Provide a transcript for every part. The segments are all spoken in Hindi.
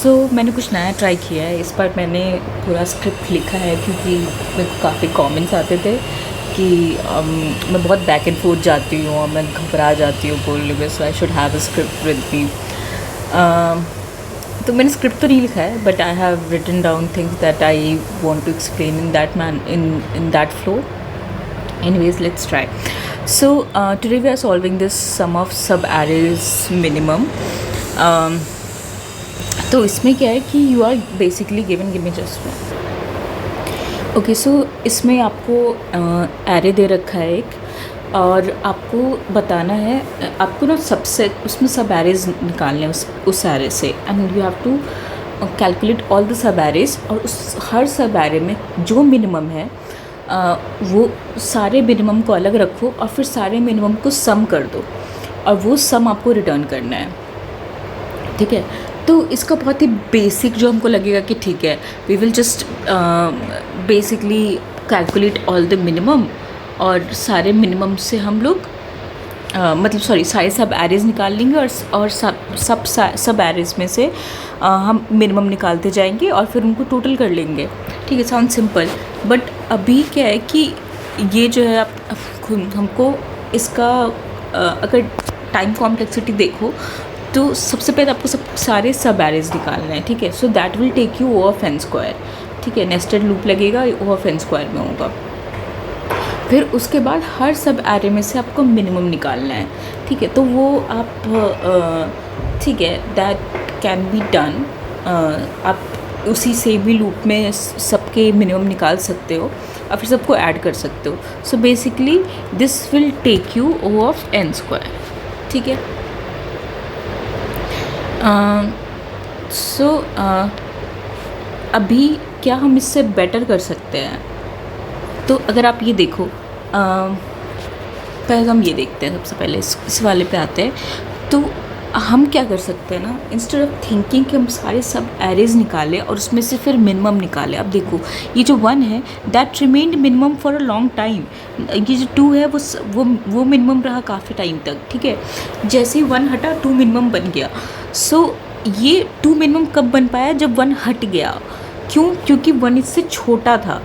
मैंने कुछ नया ट्राई किया है। इस बार मैंने पूरा स्क्रिप्ट लिखा है क्योंकि मेरे को काफ़ी कमेंट्स आते थे कि मैं बहुत बैक एंड फोर्थ जाती हूँ और मैं घबरा जाती हूँ बोलने में, so I should have a script with me. तो मैंने स्क्रिप्ट तो नहीं लिखा है, but I have written down things that I want to explain in that flow. Anyways, let's try. So today we are solving this sum of sub-arrays minimum. तो इसमें क्या है कि you are basically given, give me just one. Okay, so इसमें आपको array दे रखा है एक, और आपको बताना है, आपको ना सबसे उसमें सब arrays निकालने हैं उस array से, and you have to calculate all the sub arrays, और उस हर सब array में जो minimum है वो सारे मिनिमम को अलग रखो और फिर सारे मिनिमम को सम कर दो, और वो सम आपको रिटर्न करना है। ठीक है, तो इसका बहुत ही बेसिक जो हमको लगेगा कि ठीक है, we will just basically calculate all the minimum, और सारे मिनिमम से हम लोग सारे सब एरेज निकाल लेंगे, और सब एरेज में से हम मिनिमम निकालते जाएंगे और फिर उनको टोटल कर लेंगे। ठीक है, साउंड सिंपल, बट अभी क्या है कि ये जो है आप हमको इसका अगर टाइम कॉम्प्लेक्सिटी देखो तो सबसे पहले आपको सारे सब एरेज निकालना है। ठीक है, so that will take you O of N square. ठीक है, नेस्टेड लूप लगेगा, ओ ऑफ एन स्क्वायर में होगा। फिर उसके बाद हर सब एरे में से आपको मिनिमम निकालना है। ठीक है, तो वो आप ठीक है, दैट कैन बी डन। आप उसी से भी लूप में सबके मिनिमम निकाल सकते हो और फिर सबको ऐड कर सकते हो। So basically this will take you O of N square. ठीक है, अभी क्या हम इससे बेटर कर सकते हैं? तो अगर आप ये देखो, पहले हम ये देखते हैं, सबसे पहले इस वाले पे आते हैं। तो हम क्या कर सकते हैं ना, इंस्टेड ऑफ थिंकिंग कि हम सारे सब एरेज निकालें और उसमें से फिर मिनिमम निकालें। अब देखो, ये जो 1 है that remained minimum for a long time. ये जो 2 है वो मिनिमम रहा काफ़ी टाइम तक। ठीक है, जैसे ही 1 हटा 2 मिनिमम बन गया। सो ये 2 मिनिमम कब बन पाया? जब 1 हट गया। क्यों? क्योंकि 1 इससे छोटा था।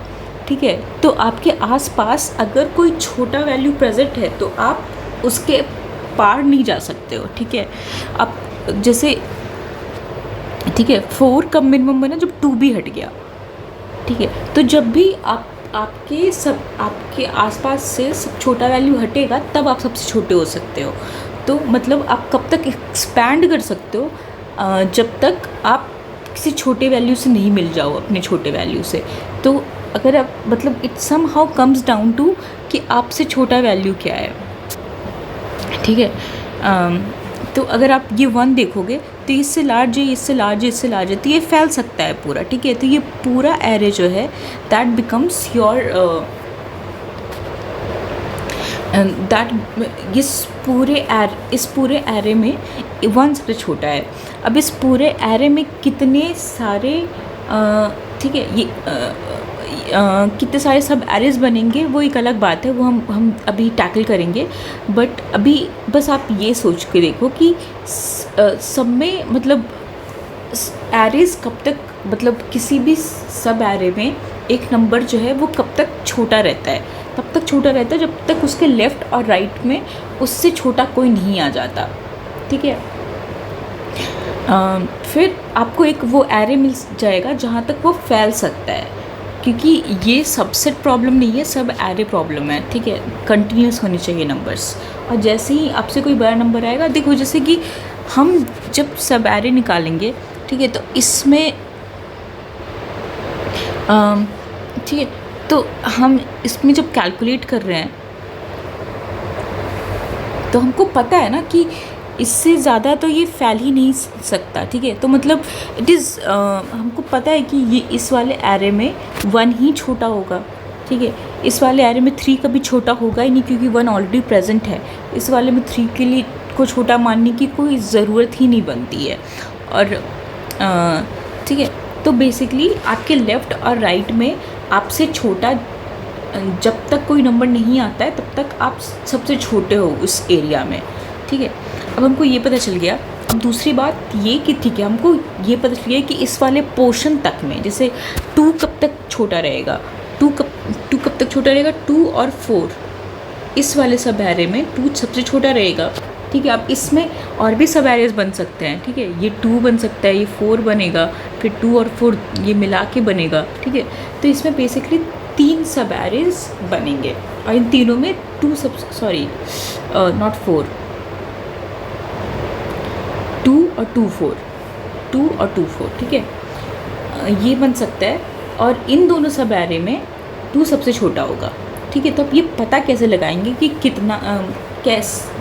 ठीक है, तो आपके आसपास अगर कोई छोटा वैल्यू प्रेजेंट है तो आप उसके पार नहीं जा सकते हो। ठीक है, आप जैसे ठीक है 4 कब मिनिमम बना? जब 2 भी हट गया। ठीक है, तो जब भी आपके आसपास से सब छोटा वैल्यू हटेगा तब आप सबसे छोटे हो सकते हो। तो मतलब आप कब तक एक्सपैंड कर सकते हो? जब तक आप किसी छोटे वैल्यू से नहीं मिल जाओ, अपने छोटे वैल्यू से। तो अगर आप मतलब it somehow comes down to कि आपसे छोटा वैल्यू क्या है। ठीक है, तो अगर आप ये 1 देखोगे तो इससे लार्ज है, इससे लार्ज है, इससे लार्ज है, तो ये फैल सकता है पूरा। ठीक है, तो ये पूरा एरे जो है दैट बिकम्स योर दैट इस पूरे एरे में 1 सबसे छोटा है। अब इस पूरे एरे में कितने सारे ठीक है, ये कितने सारे सब एरेज बनेंगे वो एक अलग बात है, वो हम अभी टैकल करेंगे। बट अभी बस आप ये सोच के देखो कि सब में मतलब एरेज कब तक, मतलब किसी भी सब एरे में एक नंबर जो है वो कब तक छोटा रहता है? तब तक छोटा रहता है जब तक उसके लेफ़्ट और राइट में उससे छोटा कोई नहीं आ जाता। ठीक है, फिर आपको एक वो एरे मिल जाएगा जहाँ तक वो फैल सकता है, क्योंकि ये सबसेट प्रॉब्लम नहीं है, सब एरे प्रॉब्लम है। ठीक है, कंटिन्यूस होनी चाहिए नंबर्स। और जैसे ही आपसे कोई बड़ा नंबर आएगा, देखो जैसे कि हम जब सब एरे निकालेंगे, ठीक है, तो इसमें ठीक है, तो हम इसमें जब कैलकुलेट कर रहे हैं तो हमको पता है ना कि इससे ज़्यादा तो ये फैल ही नहीं सकता। ठीक है, तो मतलब इट इज़ हमको पता है कि ये इस वाले एरे में 1 ही छोटा होगा। ठीक है, इस वाले एरे में 3 कभी छोटा होगा ही नहीं, क्योंकि 1 ऑलरेडी प्रेजेंट है। इस वाले में 3 के लिए को छोटा मानने की कोई ज़रूरत ही नहीं बनती है। और ठीक है, तो बेसिकली आपके लेफ़्ट और राइट में आपसे छोटा जब तक कोई नंबर नहीं आता है तब तक आप सबसे छोटे हो उस एरिया में। ठीक है, अब हमको ये पता चल गया। अब दूसरी बात ये कि ठीक है, हमको ये पता चलिए कि इस वाले पोर्शन तक में जैसे 2 कब तक छोटा रहेगा, 2 कब तक छोटा रहेगा, 2 और 4, इस वाले सब एरे में 2 सबसे छोटा रहेगा। ठीक है, अब इसमें और भी सब एरेज बन सकते हैं। ठीक है, ये 2 बन सकता है, ये 4 बनेगा, फिर 2 और 4 ये मिला के बनेगा। ठीक है, तो इसमें बेसिकली 3 सब एरेज बनेंगे और इन तीनों में 2 सब नॉट 4, 2 और 2 4, 2 और 2 4। ठीक है, ये बन सकता है और इन दोनों सब एरे में 2 सबसे छोटा होगा। ठीक है, तो अब ये पता कैसे लगाएंगे कि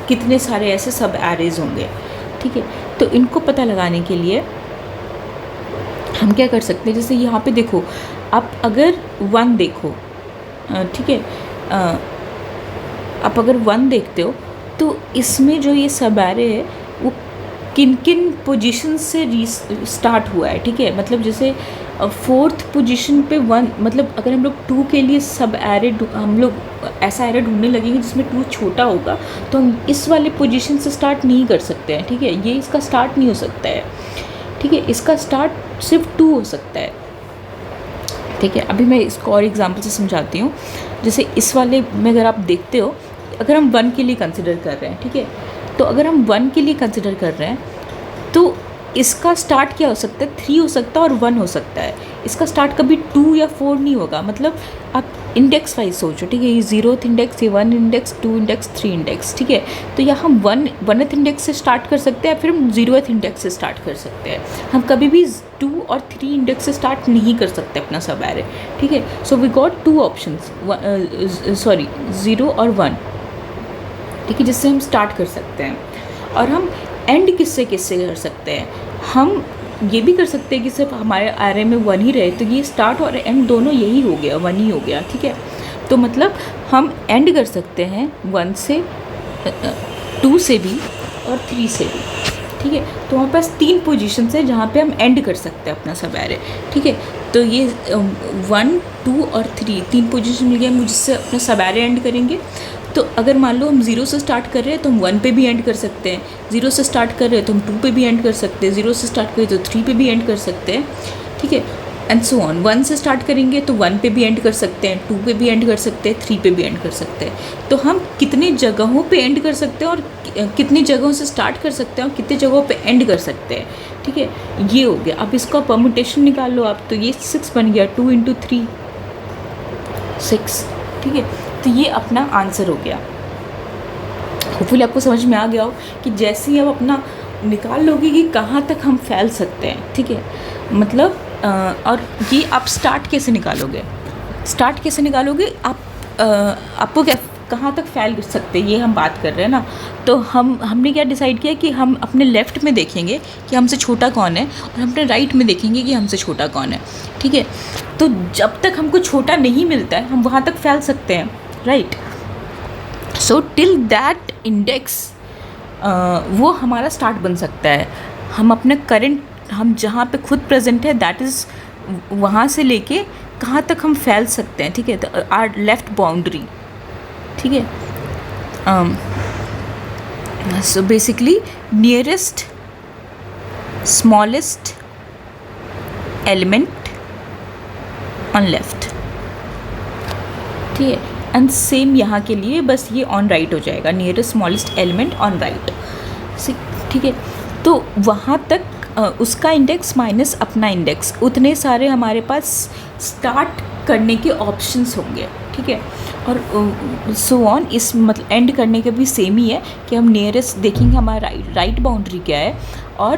कितने सारे ऐसे सब एरेज होंगे। ठीक है, तो इनको पता लगाने के लिए हम क्या कर सकते हैं, जैसे यहाँ पे देखो, आप अगर 1 देखो, ठीक है, आप अगर 1 देखते हो तो इसमें जो ये सब एरे है वो किन किन पोजीशन से स्टार्ट हुआ है। ठीक है, मतलब जैसे 4th पोजीशन पे 1, मतलब अगर हम लोग 2 के लिए सब एरे हम लोग ऐसा एरे ढूंढने लगेंगे जिसमें 2 छोटा होगा, तो हम इस वाले पोजीशन से स्टार्ट नहीं कर सकते हैं। ठीक है, ये इसका स्टार्ट नहीं हो सकता है। ठीक है, इसका स्टार्ट सिर्फ 2 हो सकता है। ठीक है, अभी मैं इसको और एग्जांपल से समझाती हूँ। जैसे इस वाले में अगर आप देखते हो, अगर हम 1 के लिए कंसिडर कर रहे हैं, ठीक है, तो अगर हम 1 के लिए कंसिडर कर रहे हैं तो इसका स्टार्ट क्या हो सकता है, 3 हो सकता है और 1 हो सकता है। इसका स्टार्ट कभी 2 या 4 नहीं होगा। मतलब आप इंडेक्स वाइज सोचो। ठीक है, ये 0th इंडेक्स, ये 1 इंडेक्स, 2 इंडेक्स, 3 इंडेक्स। ठीक है, तो या हम 1th इंडेक्स से स्टार्ट कर सकते हैं, फिर हम 0th इंडेक्स से स्टार्ट कर सकते हैं। हम कभी भी 2 और 3 इंडेक्स से स्टार्ट नहीं कर सकते अपना सब एरे। ठीक है, सो वी गॉट 2 ऑप्शंस, 0 और 1। ठीक है, जिससे हम स्टार्ट कर सकते हैं। और हम एंड किससे कर सकते हैं, हम ये भी कर सकते हैं कि सिर्फ हमारे एरे में 1 ही रहे, तो ये स्टार्ट और एंड दोनों यही हो गया, 1 ही हो गया। ठीक है, तो मतलब हम एंड कर सकते हैं 1 से, 2 से भी और 3 से भी। ठीक है, तो हमारे पास 3 पोजीशन है जहाँ पे हम एंड कर सकते हैं अपना सब एरे। ठीक है, तो ये 1, 2 और 3 पोजीशन मिल गया हम, जिससे अपना सब एरे एंड करेंगे। तो अगर मान लो हम 0 से स्टार्ट कर रहे हैं तो हम 1 पे भी एंड कर सकते हैं, 0 से स्टार्ट कर रहे हैं तो हम 2 पे भी एंड कर सकते हैं, 0 से स्टार्ट करें तो 3 पे भी एंड कर सकते हैं। ठीक है, एंड सो ऑन। 1 से स्टार्ट करेंगे तो 1 पे भी एंड कर सकते हैं, 2 पे भी एंड कर सकते हैं, 3 पे भी एंड कर सकते हैं। तो हम कितने जगहों पे एंड कर सकते हैं और कितनी जगहों से स्टार्ट कर सकते हैं और कितने जगहों पे एंड कर सकते हैं। ठीक है, ये हो गया। अब इसका परमुटेशन निकाल लो आप, तो ये 6 बन गया, 2 × 3 6। ठीक है, तो ये अपना आंसर हो गया। होपफुली आपको समझ में आ गया हो कि जैसे ही आप अपना निकाल लोगे कि कहाँ तक हम फैल सकते हैं। ठीक है, मतलब और ये आप स्टार्ट कैसे निकालोगे, आपको क्या कहाँ तक फैल सकते हैं, ये हम बात कर रहे हैं ना। तो हमने क्या डिसाइड किया कि हम अपने लेफ़्ट में देखेंगे कि हमसे छोटा कौन है और हम अपने राइट में देखेंगे कि हमसे छोटा कौन है। ठीक है, तो जब तक हमको छोटा नहीं मिलता है हम वहाँ तक फैल सकते हैं, right. So till that index वो हमारा स्टार्ट बन सकता है। हम अपने करंट, हम जहाँ पे खुद प्रेजेंट है, दैट इज़ वहाँ से लेके कहाँ तक हम फैल सकते हैं। ठीक है, तो आर लेफ्ट बाउंड्री। ठीक है, so basically nearest smallest element on left. ठीक है, एंड सेम यहाँ के लिए बस ये ऑन राइट हो जाएगा, nearest smallest element on right. ठीक है, तो वहाँ तक उसका इंडेक्स माइनस अपना इंडेक्स, उतने सारे हमारे पास स्टार्ट करने के ऑप्शंस होंगे। ठीक है, और सो ऑन। इस मतलब एंड करने के भी सेम ही है कि हम नियरेस्ट देखेंगे हमारा राइट बाउंड्री क्या है और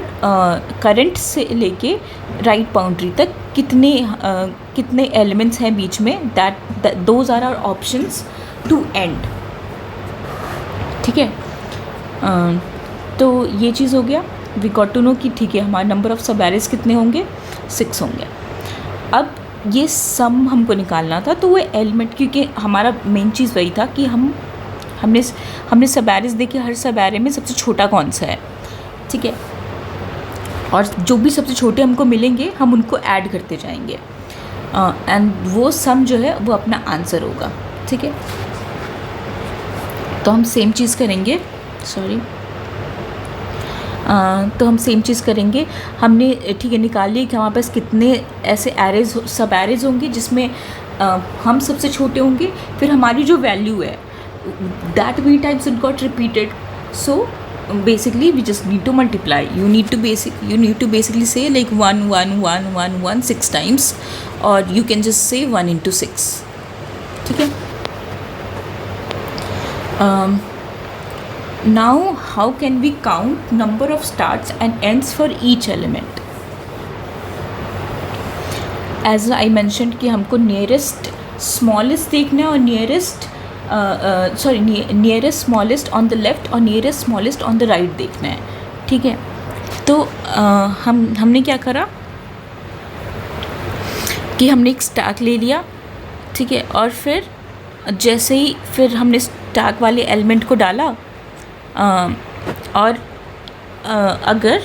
करंट से लेके राइट बाउंड्री तक कितने एलिमेंट्स हैं बीच में, that those are our options to end. ठीक है, तो ये चीज़ हो गया। वी गॉट टू नो कि ठीक है हमारा नंबर ऑफ सब एरेज कितने होंगे, 6 होंगे। अब ये सम हमको निकालना था, तो वो एलिमेंट, क्योंकि हमारा मेन चीज़ वही था कि हमने सब एरेज देखे, हर सब एरे में सबसे छोटा कौन सा है। ठीक है, और जो भी सबसे छोटे हमको मिलेंगे हम उनको ऐड करते जाएंगे, एंड वो सम जो है वो अपना आंसर होगा। ठीक है, तो हम सेम चीज़ करेंगे। तो हम सेम चीज़ करेंगे। हमने ठीक है निकाल लिया कि हमारे पास कितने ऐसे एरेज सब एरेज होंगे जिसमें हम सबसे छोटे होंगे, फिर हमारी जो वैल्यू है that many times it got repeated. So basically we just need to multiply. You need to basically say like 1 1 1 1 1 6 times, or you can just say 1 into 6. ठीक है. Now how can we count number of starts and ends for each element? As I mentioned कि हमको nearest smallest देखना है और nearest smallest on the left और nearest smallest on the right देखना है. ठीक है. तो हमने क्या करा कि हमने एक स्टैक ले लिया. ठीक है. और फिर जैसे ही फिर हमने स्टैक वाले एलिमेंट को डाला, और अगर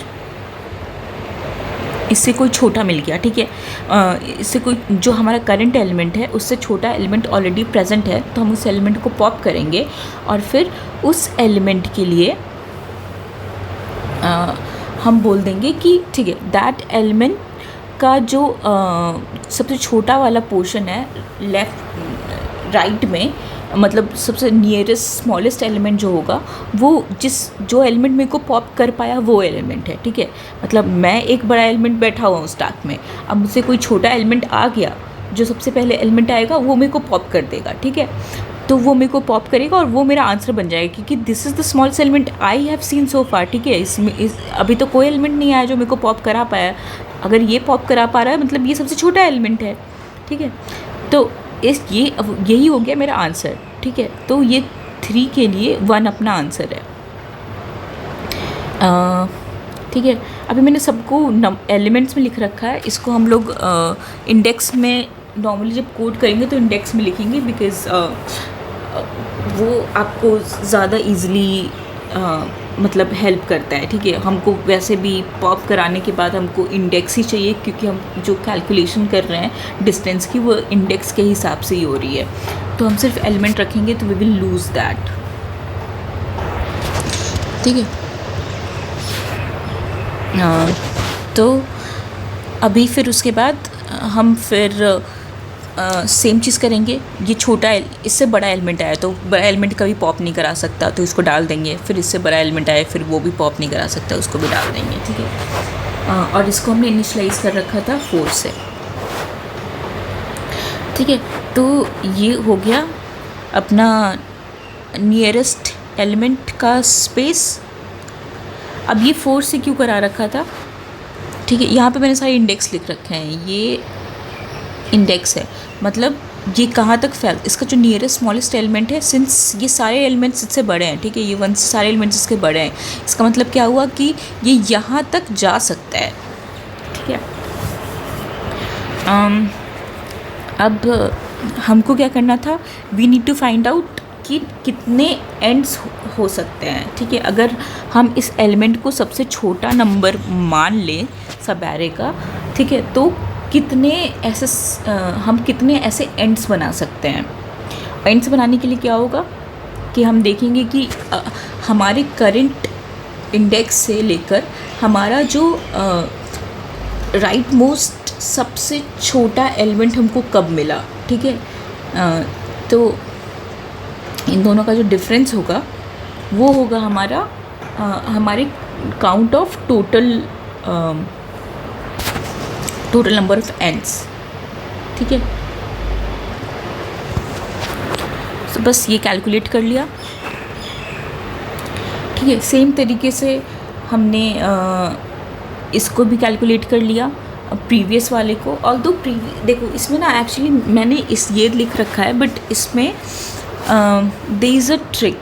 इससे कोई छोटा मिल गया, ठीक है, इससे कोई जो हमारा करंट एलिमेंट है उससे छोटा एलिमेंट ऑलरेडी प्रेजेंट है, तो हम उस एलिमेंट को पॉप करेंगे और फिर उस एलिमेंट के लिए हम बोल देंगे कि ठीक है दैट एलिमेंट का जो सबसे छोटा वाला पोर्शन है लेफ़्ट राइट में, मतलब सबसे नियरेस्ट स्मॉलेस्ट एलिमेंट जो होगा वो जो एलिमेंट मेरे को पॉप कर पाया वो एलिमेंट है. ठीक है. मतलब मैं एक बड़ा एलिमेंट बैठा हुआ हूँ स्टैक में, अब मुझसे कोई छोटा एलिमेंट आ गया, जो सबसे पहले एलिमेंट आएगा वो मेरे को पॉप कर देगा. ठीक है. तो वो मेरे को पॉप करेगा और वो मेरा आंसर बन जाएगा, क्योंकि this is the smallest element I have seen so far. ठीक है. अभी तो कोई एलिमेंट नहीं आया जो मेरे को पॉप करा पाया. अगर ये पॉप करा पा रहा है मतलब ये सबसे छोटा एलिमेंट है. ठीक है. तो यही हो गया मेरा आंसर. ठीक है. तो ये 3 के लिए 1 अपना आंसर है. ठीक है. अभी मैंने सबको एलिमेंट्स में लिख रखा है. इसको हम लोग इंडेक्स में नॉर्मली जब कोड करेंगे तो इंडेक्स में लिखेंगे, बिकॉज़ वो आपको ज़्यादा ईज़िली मतलब हेल्प करता है. ठीक है. हमको वैसे भी पॉप कराने के बाद हमको इंडेक्स ही चाहिए, क्योंकि हम जो कैलकुलेशन कर रहे हैं डिस्टेंस की वो इंडेक्स के हिसाब से ही हो रही है. तो हम सिर्फ एलिमेंट रखेंगे तो वी विल लूज़ दैट. ठीक है. तो अभी फिर उसके बाद हम फिर सेम चीज़ करेंगे. ये छोटा इससे बड़ा एलिमेंट आया तो बड़ा एलिमेंट कभी पॉप नहीं करा सकता, तो इसको डाल देंगे. फिर इससे बड़ा एलिमेंट आया फिर वो भी पॉप नहीं करा सकता, उसको भी डाल देंगे. ठीक है. और इसको हमने इनिशलाइज कर रखा था 4 से. ठीक है. तो ये हो गया अपना नियरेस्ट एलिमेंट का स्पेस. अब ये 4 से क्यों करा रखा था? ठीक है. यहाँ पे मैंने सारे इंडेक्स लिख रखे हैं. ये इंडेक्स है, मतलब ये कहाँ तक फैल, इसका जो नियरेस्ट स्मॉलेस्ट एलिमेंट है, सिंस ये सारे एलिमेंट्स इससे बड़े हैं. ठीक है. ये 1 से सारे एलिमेंट्स इसके बड़े हैं. इसका मतलब क्या हुआ कि ये यहाँ तक जा सकता है. ठीक है. अब हमको क्या करना था, we need to find out कि कितने एंड्स हो सकते हैं. ठीक है. अगर हम इस एलिमेंट को सबसे छोटा नंबर मान लें सब एरे का, ठीक है, तो हम कितने ऐसे एंड्स बना सकते हैं. एंड्स बनाने के लिए क्या होगा कि हम देखेंगे कि हमारे करंट इंडेक्स से लेकर हमारा जो राइट मोस्ट सबसे छोटा एलिमेंट हमको कब मिला. ठीक है. तो इन दोनों का जो डिफरेंस होगा वो होगा हमारे count of total number of ends. ठीक है. तो बस ये कैलकुलेट कर लिया. ठीक है. सेम तरीके से हमने इसको भी कैलकुलेट कर लिया प्रीवियस वाले को. ऑल्दो देखो इसमें ना एक्चुअली मैंने ये लिख रखा है, बट इसमें देयर इज़ अ ट्रिक.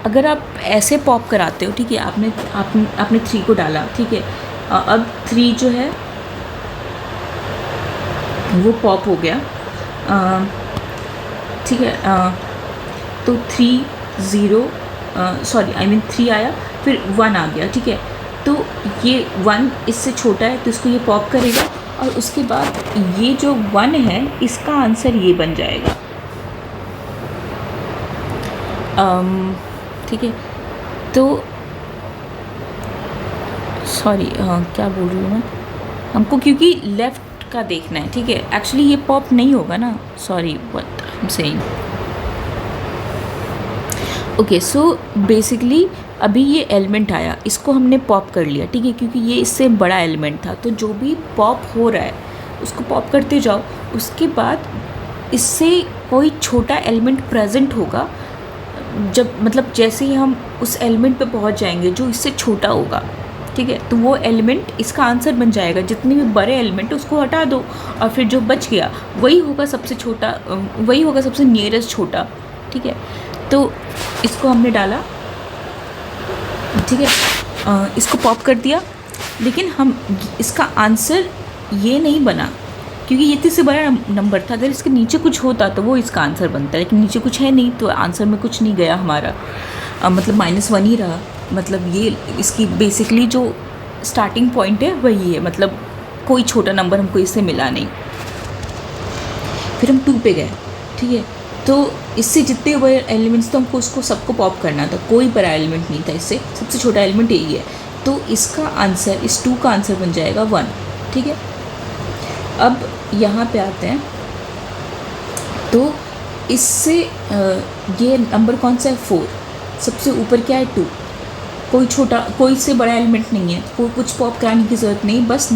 अगर आप ऐसे पॉप कराते हो, ठीक है, आपने 3 को डाला. ठीक है. अब 3 जो है वो पॉप हो गया. ठीक है. तो 3 आया, फिर 1 आ गया. ठीक है. तो ये 1 इससे छोटा है तो इसको ये पॉप करेगा, और उसके बाद ये जो 1 है इसका आंसर ये बन जाएगा. ठीक है. तो सॉरी क्या बोल रही हूँ मैं, हमको क्योंकि लेफ़्ट का देखना है, ठीक है। एक्चुअली ये पॉप नहीं होगा ना, sorry what I am saying. Okay, so basically अभी ये एलिमेंट आया, इसको हमने पॉप कर लिया, ठीक है, क्योंकि ये इससे बड़ा एलिमेंट था। तो जो भी पॉप हो रहा है उसको पॉप करते जाओ, उसके बाद इससे कोई छोटा एलिमेंट प्रेजेंट होगा, जब मतलब जैसे ही हम उस एलिमेंट पे पहुंच जाएंगे जो इससे छोटा होगा, ठीक है, तो वो एलिमेंट इसका आंसर बन जाएगा। जितने भी बड़े एलिमेंट उसको हटा दो और फिर जो बच गया वही होगा सबसे छोटा, वही होगा सबसे नियरेस्ट छोटा, ठीक है। तो इसको हमने डाला, ठीक है, इसको पॉप कर दिया, लेकिन हम इसका आंसर ये नहीं बना क्योंकि ये इतने से बड़ा नंबर था। अगर इसके नीचे कुछ होता तो वो इसका आंसर बनता, लेकिन नीचे कुछ है नहीं तो आंसर में कुछ नहीं गया हमारा, मतलब -1 ही रहा। मतलब ये इसकी बेसिकली जो स्टार्टिंग पॉइंट है वही है, मतलब कोई छोटा नंबर हमको इससे मिला नहीं। फिर हम 2 पे गए, ठीक है, तो इससे जितने बड़े एलिमेंट्स थे हमको उसको सबको पॉप करना था, कोई बड़ा एलिमेंट नहीं था, इससे सबसे छोटा एलिमेंट यही है। तो इसका आंसर, इस 2 का आंसर बन जाएगा 1, ठीक है। अब यहाँ पे आते हैं, तो इससे ये नंबर कौन सा है, 4, सबसे ऊपर क्या है 2, कोई छोटा, कोई से बड़ा एलिमेंट नहीं है, कोई कुछ पॉप कराने की ज़रूरत नहीं, बस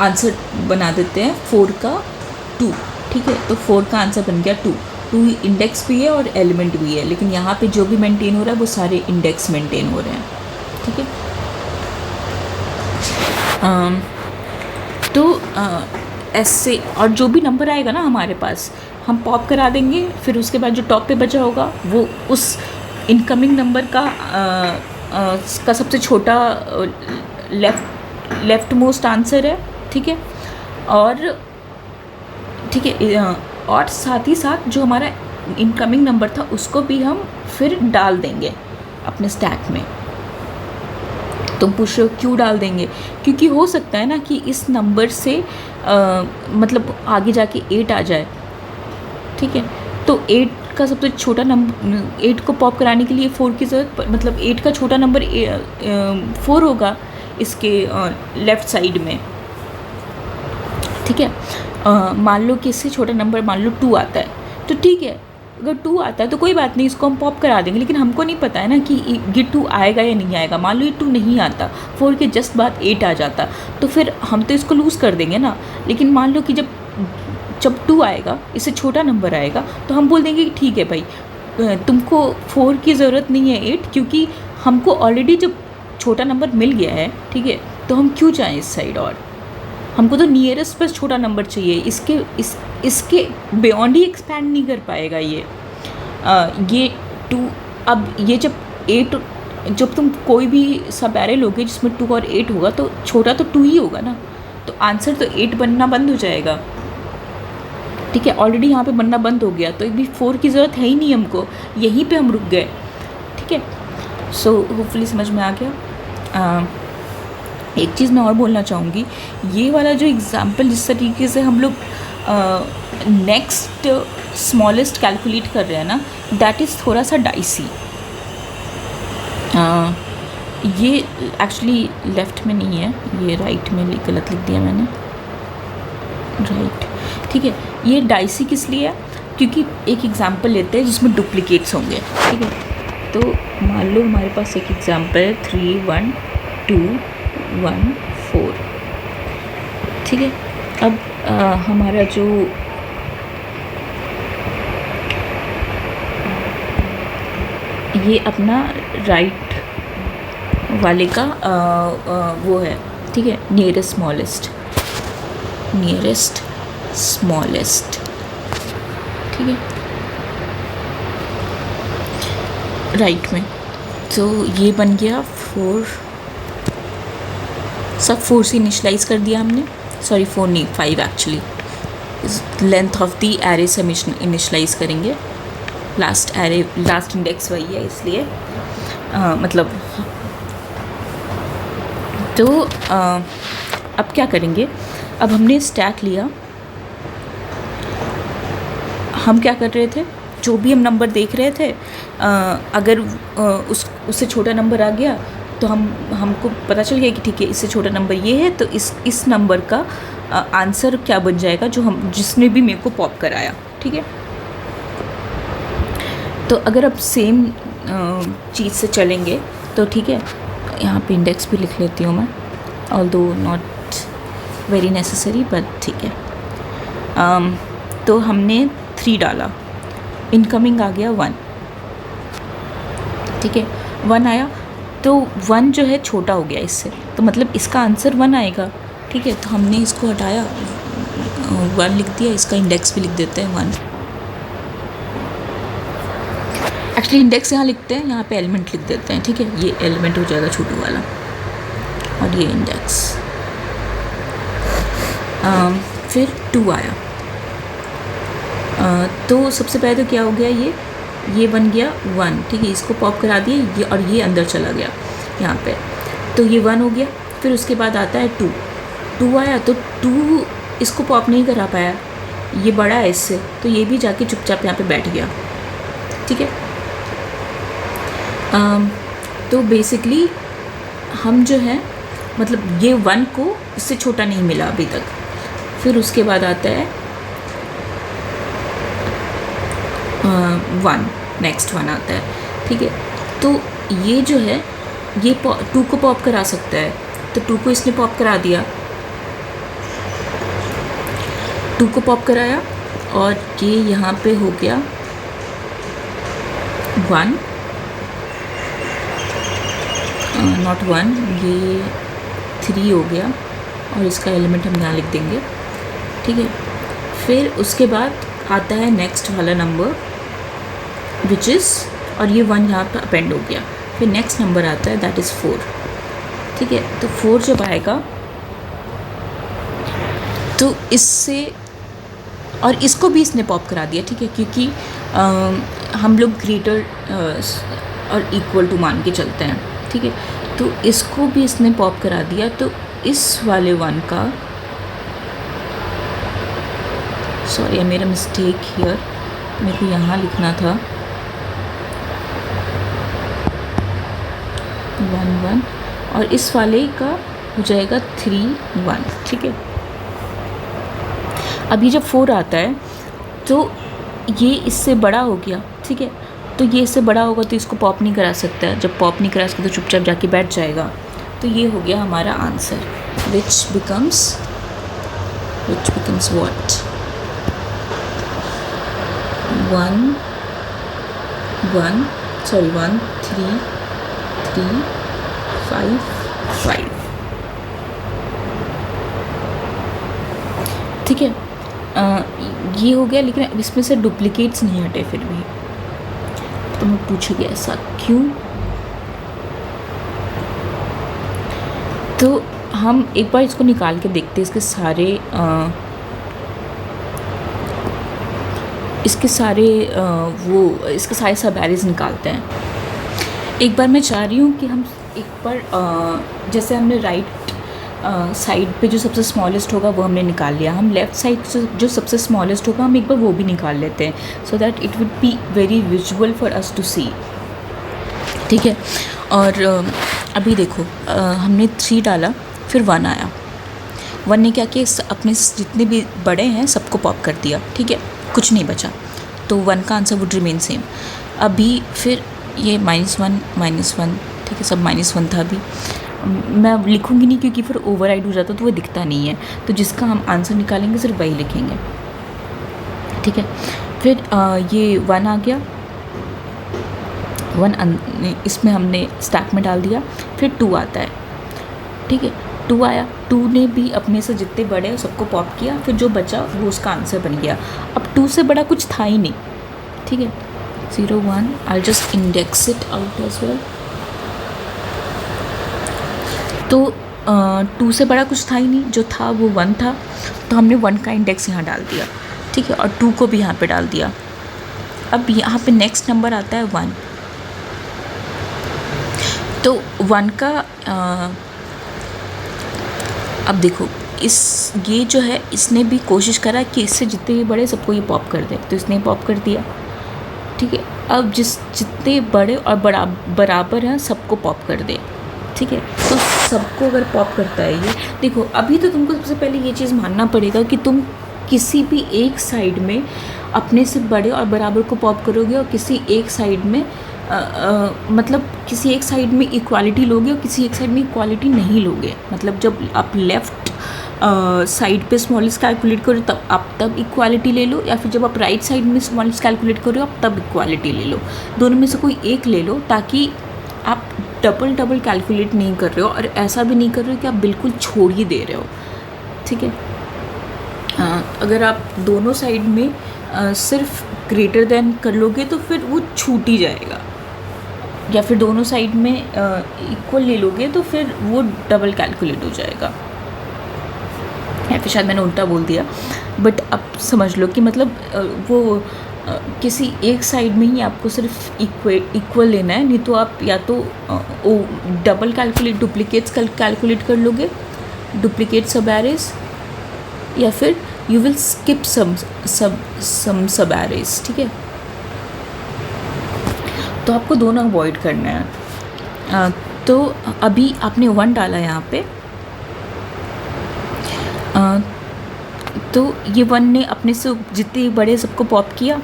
आंसर बना देते हैं 4 का 2, ठीक है। तो 4 का आंसर बन गया 2 इंडेक्स भी है और एलिमेंट भी है, लेकिन यहाँ पे जो भी मेंटेन हो रहा है वो सारे इंडेक्स मेंटेन हो रहे हैं, ठीक है। तो ऐसे, और जो भी नंबर आएगा ना हमारे पास हम पॉप करा देंगे, फिर उसके बाद जो टॉप पे बचा होगा वो उस इनकमिंग नंबर का सबसे छोटा लेफ्ट मोस्ट आंसर है, ठीक है। और ठीक है, और साथ ही साथ जो हमारा इनकमिंग नंबर था उसको भी हम फिर डाल देंगे अपने स्टैक में। तुम पूछ रहे हो क्यों डाल देंगे, क्योंकि हो सकता है ना कि इस नंबर से मतलब आगे जाके 8 आ जाए, ठीक है। तो 8 का सबसे छोटा नंबर, 8 को पॉप कराने के लिए 4 की ज़रूरत, मतलब 8 का छोटा नंबर 4 होगा इसके लेफ़्ट साइड में, ठीक है। मान लो कि इससे छोटा नंबर मान लो 2 आता है, तो ठीक है, अगर 2 आता है तो कोई बात नहीं, इसको हम पॉप करा देंगे, लेकिन हमको नहीं पता है ना कि ये 2 आएगा या नहीं आएगा। मान लो ये 2 नहीं आता, 4 के जस्ट बाद 8 आ जाता, तो फिर हम तो इसको लूज़ कर देंगे ना। लेकिन मान लो कि जब 2 आएगा, इससे छोटा नंबर आएगा, तो हम बोल देंगे कि ठीक है भाई, तुमको 4 की ज़रूरत नहीं है 8, क्योंकि हमको ऑलरेडी जब छोटा नंबर मिल गया है, ठीक है, तो हम क्यों जाएँ इस साइड, और हमको तो नियरेस्ट पर छोटा नंबर चाहिए, इसके बियॉन्ड ही एक्सपैंड नहीं कर पाएगा ये 2। अब ये जब 8, जब तुम कोई भी सब एरे लोगे जिसमें 2 और 8 होगा, तो छोटा तो 2 ही होगा ना, तो आंसर तो 8 बनना बंद हो जाएगा, ठीक है। ऑलरेडी यहाँ पे बनना बंद हो गया, तो भी 4 की ज़रूरत है ही नहीं हमको, यहीं पे हम रुक गए, ठीक है। सो होपफुली समझ में आ गया। एक चीज़ मैं और बोलना चाहूँगी, ये वाला जो एग्ज़ाम्पल जिस तरीके से हम लोग नेक्स्ट स्मॉलेस्ट कैलकुलेट कर रहे हैं ना, दैट इज़ थोड़ा सा डाइसी। ये एक्चुअली लेफ़्ट में नहीं है, ये राइट में गलत लिख दिया मैंने, राइट, ठीक है। ये डाइसी किस लिए है, क्योंकि एक एग्ज़ाम्पल लेते हैं जिसमें डुप्लीकेट्स होंगे, ठीक है। तो मान लो हमारे पास एक एग्ज़ाम्पल है 3 1 2 1 4, ठीक है। अब हमारा जो ये अपना राइट वाले का वो है, ठीक है, नियरेस्ट स्मॉलेस्ट, ठीक है, राइट में। तो ये बन गया 4, सब 4 से इनिशलाइज कर दिया हमने, सॉरी 4 नहीं 5 actually, length of the array से हम इनिशलाइज करेंगे, लास्ट इंडेक्स वही है इसलिए मतलब। तो अब क्या करेंगे, अब हमने स्टैक लिया, हम क्या कर रहे थे, जो भी हम नंबर देख रहे थे, अगर उससे छोटा नंबर आ गया तो हमको पता चल गया कि ठीक है इससे छोटा नंबर ये है, तो इस नंबर का आंसर क्या बन जाएगा जो जिसने भी मेरे को पॉप कराया। ठीक है, तो अगर अब सेम चीज़ से चलेंगे तो ठीक है, यहाँ पे इंडेक्स भी लिख लेती हूँ मैं, although not very necessary but ठीक है। तो हमने 3 डाला, इनकमिंग आ गया 1। ठीक है, 1 आया, तो 1 जो है छोटा हो गया इससे, तो मतलब इसका आंसर 1 आएगा। ठीक है, तो हमने इसको हटाया, 1 लिख दिया, इसका इंडेक्स भी लिख देते हैं 1। एक्चुअली इंडेक्स यहाँ लिखते हैं, यहाँ पे एलिमेंट लिख देते हैं। ठीक है, ये एलिमेंट हो जाएगा छोटू वाला और ये इंडेक्स। फिर 2 आया, तो सबसे पहले तो क्या हो गया, ये बन गया 1। ठीक है, इसको पॉप करा दिए ये, और ये अंदर चला गया यहाँ पे, तो ये 1 हो गया। फिर उसके बाद आता है 2 आया, तो 2 इसको पॉप नहीं करा पाया, ये बड़ा है इससे, तो ये भी जाके चुपचाप यहाँ पे बैठ गया। ठीक है, तो बेसिकली हम जो है मतलब ये 1 को इससे छोटा नहीं मिला अभी तक। फिर उसके बाद आता है 1, नेक्स्ट 1 आता है। ठीक है, तो ये जो है ये 2 को पॉप करा सकता है, तो 2 को इसने पॉप करा दिया, 2 को पॉप कराया, और ये यहाँ पे हो गया 1, नॉट 1, ये 3 हो गया, और इसका एलिमेंट हम यहाँ लिख देंगे। ठीक है, फिर उसके बाद आता है नेक्स्ट वाला नंबर विच इज़, और ये 1 यहाँ पर अपेंड हो गया। फिर नेक्स्ट नंबर आता है दैट इज़ 4। ठीक है, तो 4 जब आएगा तो इससे, और इसको भी इसने पॉप करा दिया। ठीक है, क्योंकि हम लोग ग्रेटर और इक्वल टू मान के चलते हैं। ठीक है, तो इसको भी इसने पॉप करा दिया, तो इस वाले 1 का, सॉरी मेरा मिस्टेक हियर, मेरे को यहाँ लिखना था 1 1, और इस वाले का हो जाएगा 3 1। ठीक है, अभी जब 4 आता है तो ये इससे बड़ा हो गया। ठीक है, तो ये इससे बड़ा होगा तो इसको पॉप नहीं करा सकता, जब पॉप नहीं करा सकता तो चुपचाप जाके बैठ जाएगा। तो ये हो गया हमारा answer, which becomes what, 1 1 sorry 1 3 3 5 5। ठीक है, ये हो गया, लेकिन इसमें से डुप्लीकेट्स नहीं हटे फिर भी। तो मैं पूछूंगी ऐसा क्यों? तो हम एक बार इसको निकाल के देखते हैं, इसके सारे सब एरेज निकालते हैं। एक बार मैं चाह रही हूँ कि हम एक बार जैसे हमने राइट साइड पे जो सबसे स्मॉलेस्ट होगा वो हमने निकाल लिया, हम लेफ़्ट साइड जो सबसे स्मॉलेस्ट होगा हम एक बार वो भी निकाल लेते हैं, so that it would be very visual for us to see. ठीक है, और अभी देखो हमने 3 डाला, फिर 1 आया, 1 ने क्या किया, अपने जितने भी बड़े हैं सबको पॉप कर दिया। ठीक है, कुछ नहीं बचा, तो 1 का आंसर वुड रिमेन सेम। अभी फिर ये -1 ठीक है, सब -1 था। अभी मैं लिखूँगी नहीं क्योंकि फिर ओवरराइड हो जाता तो वो दिखता नहीं है, तो जिसका हम आंसर निकालेंगे सिर्फ वही लिखेंगे। ठीक है, फिर ये 1 आ गया, 1 इसमें हमने स्टैक में डाल दिया। फिर 2 आता है। ठीक है, 2 आया, 2 ने भी अपने से जितने बड़े सबको पॉप किया, फिर जो बचा वो उसका आंसर बन गया। अब 2 से बड़ा कुछ था ही नहीं। ठीक है, 0 1, I just index it out as well. तो 2 से बड़ा कुछ था ही नहीं, जो था वो 1 था, तो हमने 1 का इंडेक्स यहाँ डाल दिया। ठीक है, और 2 को भी यहाँ पे डाल दिया। अब यहाँ पे नेक्स्ट नंबर आता है 1, तो 1 का अब देखो ये जो है इसने भी कोशिश करा कि इससे जितने भी बड़े सबको ये पॉप कर दे, तो इसने पॉप कर दिया। ठीक है, अब जितने बड़े और बराबर हैं सबको पॉप कर दे। ठीक है। तो सबको अगर पॉप करता है ये, देखो अभी तो तुमको सबसे पहले ये चीज़ मानना पड़ेगा कि तुम किसी भी एक साइड में अपने से बड़े और बराबर को पॉप करोगे और किसी एक साइड में मतलब किसी एक साइड में इक्वालिटी लोगे और किसी एक साइड में इक्वालिटी नहीं लोगे। मतलब जब आप लेफ़्ट साइड पे स्मॉलेस्ट कैलकुलेट करो तब आप तब इक्वालिटी ले लो, या फिर जब आप राइट साइड में स्मॉलेस्ट कैलकुलेट करो आप तब इक्वालिटी ले लो। दोनों में से कोई एक ले लो, ताकि आप डबल कैलकुलेट नहीं कर रहे हो और ऐसा भी नहीं कर रहे हो कि आप बिल्कुल छोड़ ही दे रहे हो। ठीक है। अगर आप दोनों साइड में सिर्फ ग्रेटर देन कर लोगे तो फिर वो छूट ही जाएगा, या फिर दोनों साइड में इक्वल ले लोगे तो फिर वो डबल कैलकुलेट हो जाएगा, या फिर शायद मैंने उल्टा बोल दिया। बट अब समझ लो कि मतलब वो किसी एक साइड में ही आपको सिर्फ इक्वल लेना है, नहीं तो आप या तो डबल कैलकुलेट डुप्लीकेट्स कैलकुलेट कर लोगे, डुप्लीकेट सब एरेज, या फिर यू विल स्किप सम सब एरेज। ठीक है। तो आपको दोनों अवॉइड करना है। तो अभी आपने 1 डाला यहाँ पे, तो ये 1 ने अपने से जितने बड़े सबको पॉप किया,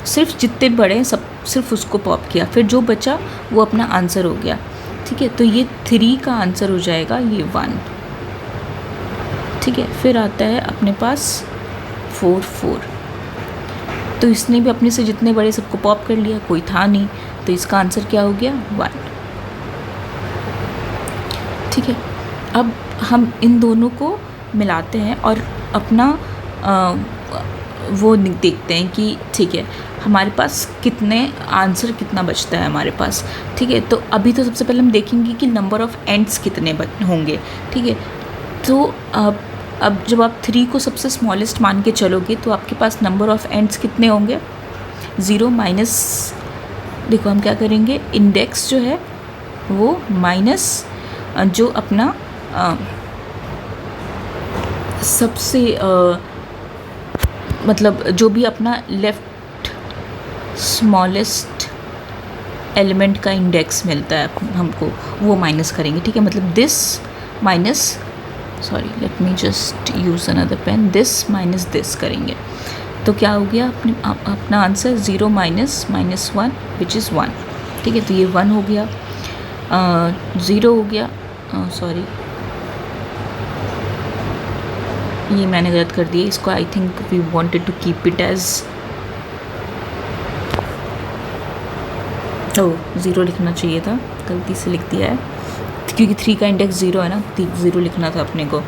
सिर्फ जितने बड़े सब सिर्फ उसको पॉप किया, फिर जो बचा वो अपना आंसर हो गया। ठीक है। तो ये 3 का आंसर हो जाएगा ये 1। ठीक है। फिर आता है अपने पास 4। तो इसने भी अपने से जितने बड़े सबको पॉप कर लिया, कोई था नहीं, तो इसका आंसर क्या हो गया 1। ठीक है। अब हम इन दोनों को मिलाते हैं और अपना वो देखते हैं कि ठीक है हमारे पास आंसर कितना बचता है हमारे पास। ठीक है। तो अभी तो सबसे पहले हम देखेंगे कि नंबर ऑफ़ एंड्स कितने होंगे। ठीक है। तो अब जब आप 3 को सबसे स्मॉलेस्ट मान के चलोगे तो आपके पास नंबर ऑफ़ एंड्स कितने होंगे, 0 माइनस, देखो हम क्या करेंगे, इंडेक्स जो है वो माइनस जो अपना सबसे मतलब जो भी अपना लेफ़्ट स्मॉलेस्ट एलिमेंट का इंडेक्स मिलता है हमको, वो माइनस करेंगे। ठीक है। मतलब this minus, sorry let me just use another pen, this minus this करेंगे। तो क्या हो गया अपना आंसर 0 माइनस -1 विच इज़ 1। ठीक है। तो ये 1 हो गया, 0 हो गया, सॉरी ये मैंने गलत कर दिया इसको। I think we wanted to keep it as 0 लिखना चाहिए था, गलती से लिख दिया है, क्योंकि 3 का इंडेक्स 0 है ना, 0 लिखना था अपने को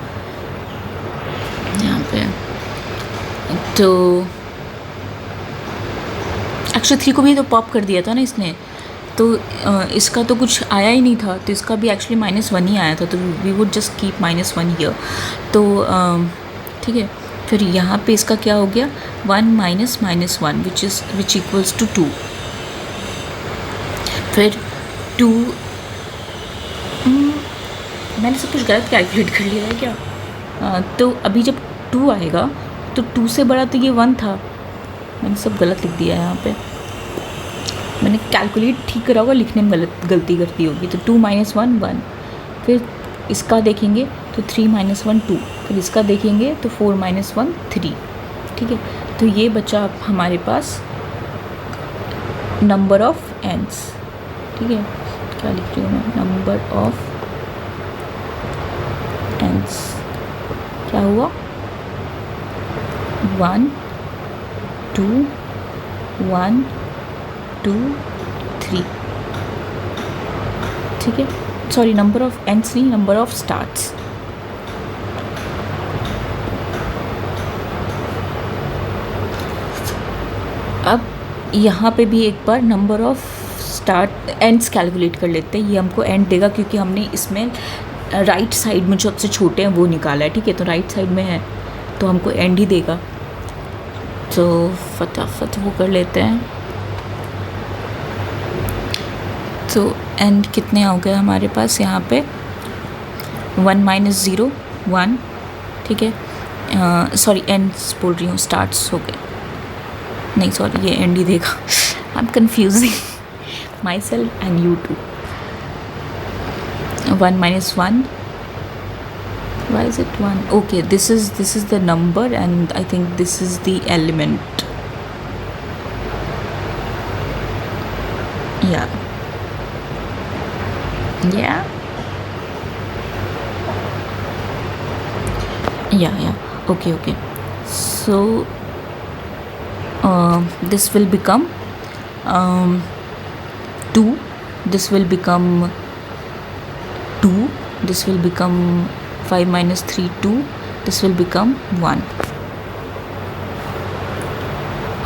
यहाँ पे। तो एक्चुअली 3 को भी तो पॉप कर दिया था ना इसने, तो इसका तो कुछ आया ही नहीं था, तो इसका भी एक्चुअली -1 ही आया था, तो we would just keep -1 here. तो ठीक है। फिर यहाँ पे इसका क्या हो गया, 1 माइनस -1 विच इक्वल्स टू 2। फिर 2 मैंने सब कुछ गलत कैलकुलेट कर लिया है क्या। तो अभी जब 2 आएगा तो 2 से बड़ा तो ये 1 था, मैंने सब गलत लिख दिया है यहाँ पे। मैंने कैलकुलेट ठीक करा होगा, लिखने में गलती करती होगी। तो 2 माइनस 1 1, फिर इसका देखेंगे तो 3 माइनस 1 2, फिर इसका देखेंगे तो 4 माइनस 1 3। ठीक है। तो ये बचा हमारे पास नंबर ऑफ़ एंड्स। ठीक है। क्या लिख रही हूँ मैं, नंबर ऑफ़ एंड्स क्या हुआ, 1 2 1 2 3। ठीक है। सॉरी नंबर ऑफ़ एंड्स नहीं, नंबर ऑफ़ स्टार्ट्स। अब यहाँ पे भी एक बार नंबर ऑफ़ एंड्स कैलकुलेट कर लेते हैं। ये हमको एंड देगा क्योंकि हमने इसमें राइट साइड में जो सबसे छोटे हैं वो निकाला है। ठीक है। तो राइट साइड में है तो हमको एंड ही देगा, तो फटाफट वो कर लेते हैं। तो एंड कितने हो गए हमारे पास यहाँ पे, 1 माइनस 0 1। ठीक है। सॉरी एंड्स बोल रही हूँ, स्टार्ट्स हो गए, नहीं सॉरी ये एंड ही देगा। I am confusing myself and you too. 1 minus 1. Why is it 1? Okay, this is the number, and I think this is the element. Yeah. Okay. So this will become 2, this will become 2, this will become 5 minus 3, 2, this will become 1.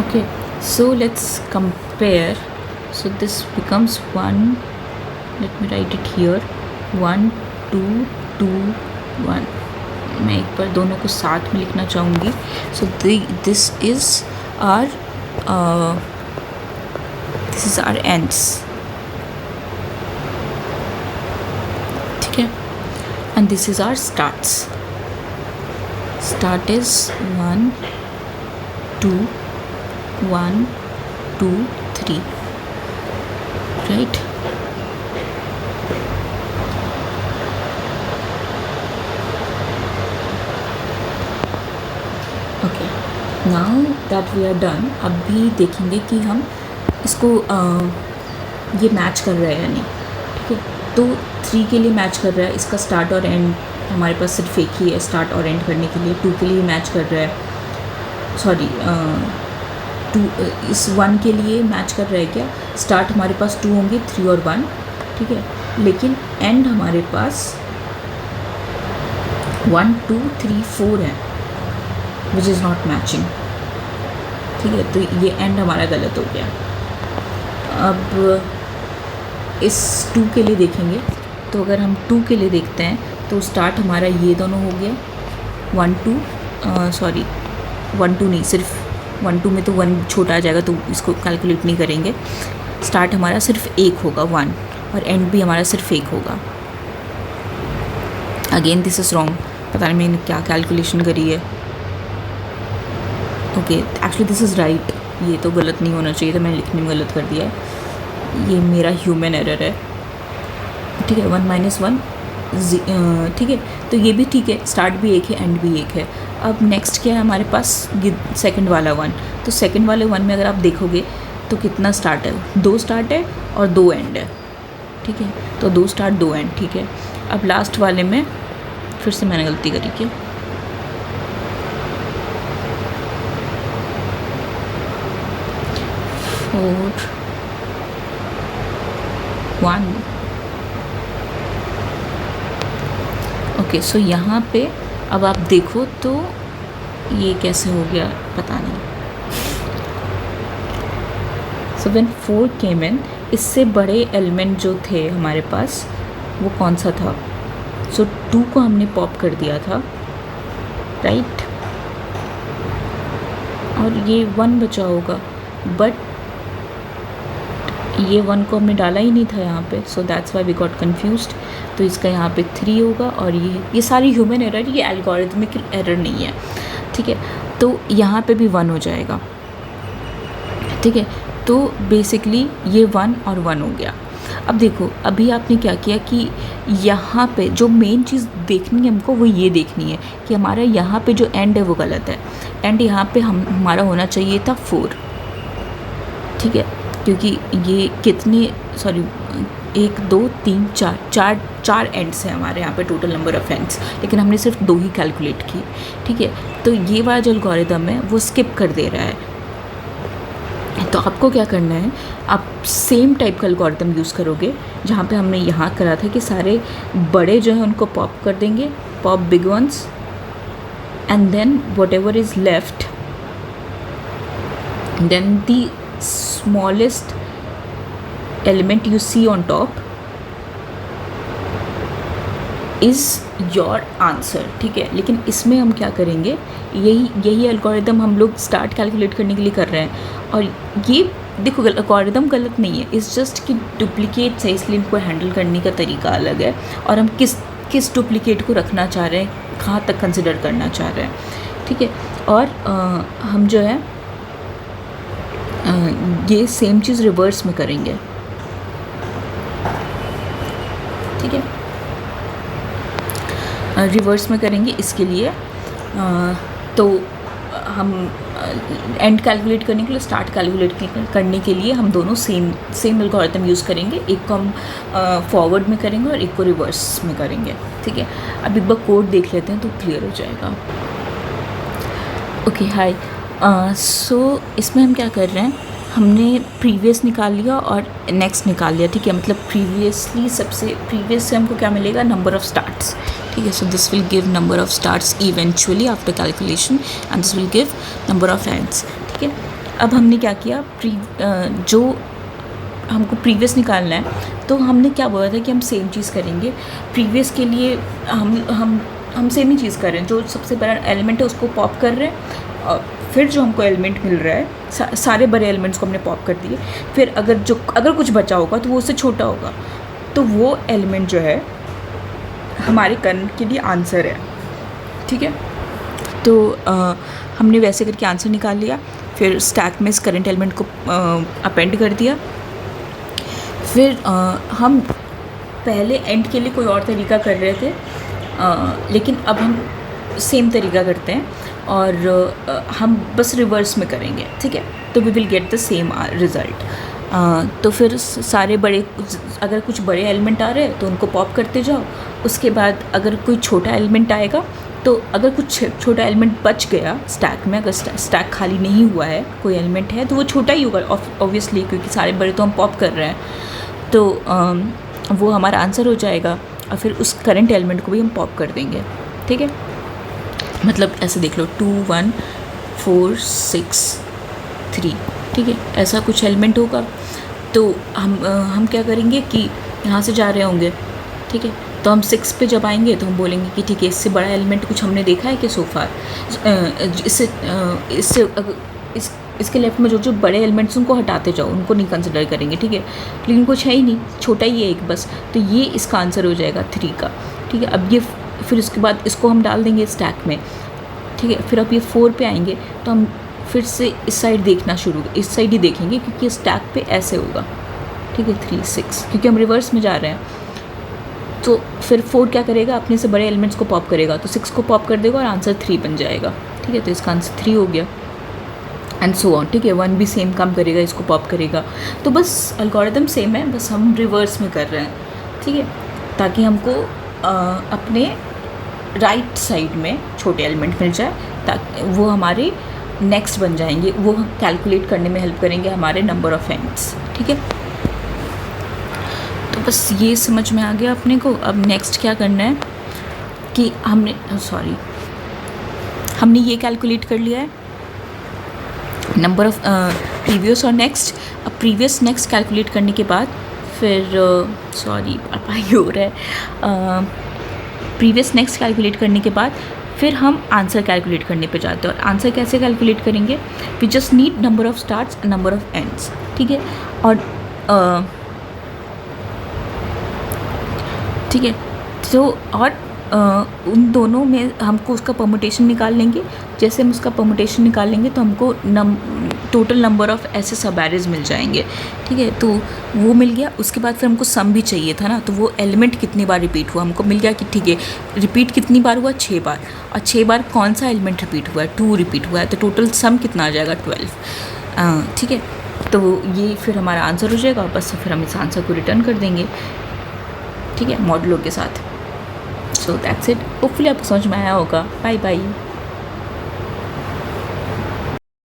Okay, so let's compare. So this becomes 1, let me write it here, 1 2 2 1. मैं एक बार दोनों को साथ में लिखना चाहूँगी. So this is our ends. ठीक है, and this is our starts. Start is 1 2 1 2 3, right. Now that we are done, अब भी देखेंगे कि हम इसको ये मैच कर रहा है या नहीं. ठीक है, तो 3 के लिए मैच कर रहा है, इसका स्टार्ट और एंड हमारे पास सिर्फ एक ही है स्टार्ट और एंड करने के लिए. 2 के लिए मैच कर रहा है, सॉरी 2 इस 1 के लिए मैच कर रहा है. क्या स्टार्ट हमारे पास 2 होंगे, 3 और 1. ठीक है, लेकिन एंड हमारे पास 1 2 3 4 है, विच इज़ नॉट मैचिंग. ठीक है, तो ये एंड हमारा गलत हो गया. अब इस 2 के लिए देखेंगे, तो अगर हम 2 के लिए देखते हैं तो स्टार्ट हमारा ये दोनों हो गया 1 2, सॉरी 1 2 नहीं, सिर्फ 1 2 में तो 1 छोटा आ जाएगा, तो इसको कैलकुलेट नहीं करेंगे. स्टार्ट हमारा सिर्फ एक होगा 1, और एंड भी हमारा सिर्फ एक होगा. अगेन दिस इज़ रॉन्ग, पता नहीं मैंने क्या कैलकुलेशन करी है. Okay, actually this is right. ये तो गलत नहीं होना चाहिए था, मैंने लिखने में गलत कर दिया है, ये मेरा ह्यूमन एरर है. ठीक है, 1 minus 1. ठीक है, तो ये भी ठीक है, स्टार्ट भी एक है एंड भी एक है. अब नेक्स्ट क्या है हमारे पास, सेकंड वाला 1. तो सेकंड वाले 1 में अगर आप देखोगे तो कितना स्टार्ट है, 2 स्टार्ट है और 2 एंड है. ठीक है, तो 2 स्टार्ट 2 एंड. ठीक है, अब लास्ट वाले में फिर से मैंने गलती करी क्या, 4 1. ओके, सो यहाँ पे अब आप देखो तो ये कैसे हो गया पता नहीं. सो व्हेन 4 केम इन, इससे बड़े एलिमेंट जो थे हमारे पास वो कौन सा था. सो 2 को हमने पॉप कर दिया था, राइट. और ये 1 बचा होगा, बट ये 1 को हमने डाला ही नहीं था यहाँ पे. So that's why we got confused. तो इसका यहाँ पे 3 होगा, और ये सारी ह्यूमन एरर, ये एल्गोरिथमिक एरर नहीं है. ठीक है, तो यहाँ पे भी 1 हो जाएगा. ठीक है, तो बेसिकली ये 1 और 1 हो गया. अब देखो, अभी आपने क्या किया कि यहाँ पे जो मेन चीज़ देखनी है हमको, वो ये देखनी है कि हमारा यहाँ पे जो एंड है वो गलत है. एंड यहाँ पे हमारा होना चाहिए था 4. ठीक है, क्योंकि ये कितने, सॉरी 1 2 3 4 एंड्स हैं हमारे यहाँ पे, टोटल नंबर ऑफ एंड्स, लेकिन हमने सिर्फ 2 ही कैलकुलेट की. ठीक है, तो ये वाला जो एल्गोरिथम है वो स्किप कर दे रहा है. तो आपको क्या करना है, आप सेम टाइप का एल्गोरिथम यूज़ करोगे जहाँ पे हमने यहाँ करा था कि सारे बड़े जो हैं उनको पॉप कर देंगे, pop big ones, and then whatever is left, then the smallest element you see on top is your answer. ठीक है, लेकिन इसमें हम क्या करेंगे, यही एल्गोरिथम हम लोग स्टार्ट कैलकुलेट करने के लिए कर रहे हैं. और ये देखो, एल्गोरिथम गलत नहीं है, इट्स जस्ट कि डुप्लीकेट्स है, इसलिए इनको हैंडल करने का तरीका अलग है, और हम किस डुप्लीकेट को रखना चाह रहे हैं, कहाँ तक कंसिडर करना चाह रहे हैं. ठीक है, और हम जो है ये सेम चीज़ रिवर्स में करेंगे. ठीक है, रिवर्स में करेंगे इसके लिए। तो हम एंड कैलकुलेट करने के लिए, स्टार्ट कैलकुलेट करने के लिए हम दोनों सेम एल्गोरिथम यूज़ करेंगे। एक को हम फॉरवर्ड में करेंगे और एक को रिवर्स में करेंगे, ठीक है। अब एक बार कोड देख लेते हैं तो क्लियर हो जाएगा। ओके हाय, सो इसमें हम क्या कर रहे हैं, हमने प्रीवियस निकाल लिया और नेक्स्ट निकाल लिया, ठीक है। मतलब प्रीवियसली, सबसे प्रीवियस से हमको क्या मिलेगा, नंबर ऑफ़ स्टार्ट्स, ठीक है। So this will give number of starts eventually after calculation and this will give number of ends, ठीक है। अब हमने क्या किया, जो हमको प्रीवियस निकालना है तो हमने क्या बोला था कि हम सेम चीज़ करेंगे। प्रीवियस के लिए हम सेम ही चीज़ कर रहे हैं, जो सबसे बड़ा एलिमेंट है उसको पॉप कर रहे हैं, और फिर जो हमको एलिमेंट मिल रहा है, सारे बड़े एलिमेंट्स को हमने पॉप कर दिए। फिर अगर कुछ बचा होगा तो वो उससे छोटा होगा, तो वो एलिमेंट जो है हमारे करंट के लिए आंसर है, ठीक है। तो हमने वैसे करके आंसर निकाल लिया। फिर स्टैक में इस करंट एलिमेंट को अपेंड कर दिया। फिर हम पहले एंड के लिए कोई और तरीका कर रहे थे, लेकिन अब हम सेम तरीका करते हैं और हम बस रिवर्स में करेंगे, ठीक है। तो we will get the same result. तो फिर सारे बड़े, अगर कुछ बड़े एलिमेंट आ रहे हैं तो उनको पॉप करते जाओ। उसके बाद अगर कोई छोटा एलिमेंट आएगा, तो अगर कुछ छोटा एलिमेंट बच गया स्टैक में, अगर स्टैक खाली नहीं हुआ है, कोई एलिमेंट है, तो वो छोटा ही होगा ऑब्वियसली, क्योंकि सारे बड़े तो हम पॉप कर रहे हैं। तो वो हमारा आंसर हो जाएगा और फिर उस करंट एलिमेंट को भी हम पॉप कर देंगे, ठीक है। मतलब ऐसे देख लो 2 1 4 6 3, ठीक है, ऐसा कुछ एलिमेंट होगा। तो हम क्या करेंगे कि यहाँ से जा रहे होंगे, ठीक है। तो हम 6 पे जब आएंगे तो हम बोलेंगे कि ठीक है, इससे बड़ा एलिमेंट कुछ हमने देखा है कि सोफार, इसके लेफ्ट में जो बड़े एलिमेंट्स उनको हटाते जाओ, उनको नहीं कंसिडर करेंगे, ठीक है। लेकिन कुछ है ही नहीं, छोटा ही है एक बस, तो ये इसका आंसर हो जाएगा 3 का, ठीक है। अब ये फिर उसके बाद इसको हम डाल देंगे स्टैक में, ठीक है। फिर अब ये 4 पे आएंगे तो हम फिर से इस साइड देखना शुरू, इस साइड ही देखेंगे, क्योंकि स्टैक पे ऐसे होगा, ठीक है। 3 6, क्योंकि हम रिवर्स में जा रहे हैं। तो फिर 4 क्या करेगा, अपने से बड़े एलिमेंट्स को पॉप करेगा, तो 6 को पॉप कर देगा और आंसर 3 बन जाएगा, ठीक है। तो इसका आंसर 3 हो गया एंड सो ऑन, ठीक है। 1 भी सेम काम करेगा, इसको पॉप करेगा। तो बस एल्गोरिथम सेम है, बस हम रिवर्स में कर रहे हैं, ठीक है, ताकि हमको अपने राइट साइड में छोटे एलिमेंट मिल जाए, ताकि वो हमारे नेक्स्ट बन जाएंगे, वो कैलकुलेट करने में हेल्प करेंगे हमारे नंबर ऑफ़ एंड्स, ठीक है। तो बस ये समझ में आ गया अपने को। अब नेक्स्ट क्या करना है कि हमने ये कैलकुलेट कर लिया है, नंबर ऑफ़ प्रीवियस और नेक्स्ट। अब प्रीवियस नेक्स्ट कैलकुलेट करने के बाद फिर पापा ही हो रहा है, प्रीवियस नेक्स्ट कैलकुलेट करने के बाद फिर हम आंसर कैलकुलेट करने पे जाते हैं। और आंसर कैसे कैलकुलेट करेंगे, we just need number of starts and number of ends, ठीक है। और ठीक है, तो और उन दोनों में हमको उसका परमुटेशन निकाल लेंगे। जैसे हम उसका परमुटेशन निकाल लेंगे तो हमको टोटल नंबर ऑफ़ ऐसे सब एरेज मिल जाएंगे, ठीक है। तो वो मिल गया। उसके बाद फिर हमको सम भी चाहिए था ना, तो वो एलिमेंट कितनी बार रिपीट हुआ हमको मिल गया कि ठीक है, रिपीट कितनी बार हुआ, 6 बार। और 6 बार कौन सा एलिमेंट रिपीट हुआ है, 2 रिपीट हुआ है, तो टोटल सम कितना आ जाएगा, 12, ठीक है। तो ये फिर हमारा आंसर हो जाएगा। बस फिर हम इस आंसर को रिटर्न कर देंगे, ठीक है, मॉडलों के साथ। So that's it. होपफुली आपको समझ में आया होगा। Bye bye.